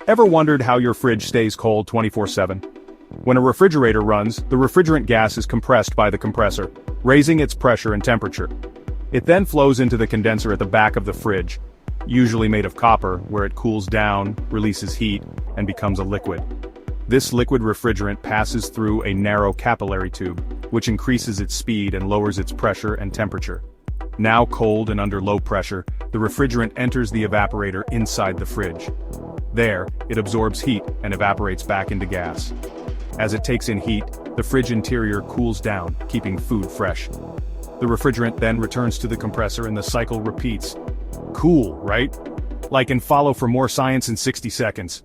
Ever wondered how your fridge stays cold 24/7? When a refrigerator runs, the refrigerant gas is compressed by the compressor, raising its pressure and temperature. It then flows into the condenser at the back of the fridge, usually made of copper, where it cools down, releases heat, and becomes a liquid. This liquid refrigerant passes through a narrow capillary tube, which increases its speed and lowers its pressure and temperature. Now cold and under low pressure, the refrigerant enters the evaporator inside the fridge. There, it absorbs heat and evaporates back into gas. As it takes in heat, the fridge interior cools down, keeping food fresh. The refrigerant then returns to the compressor and the cycle repeats. Cool, right? Like and follow for more science in 60 seconds.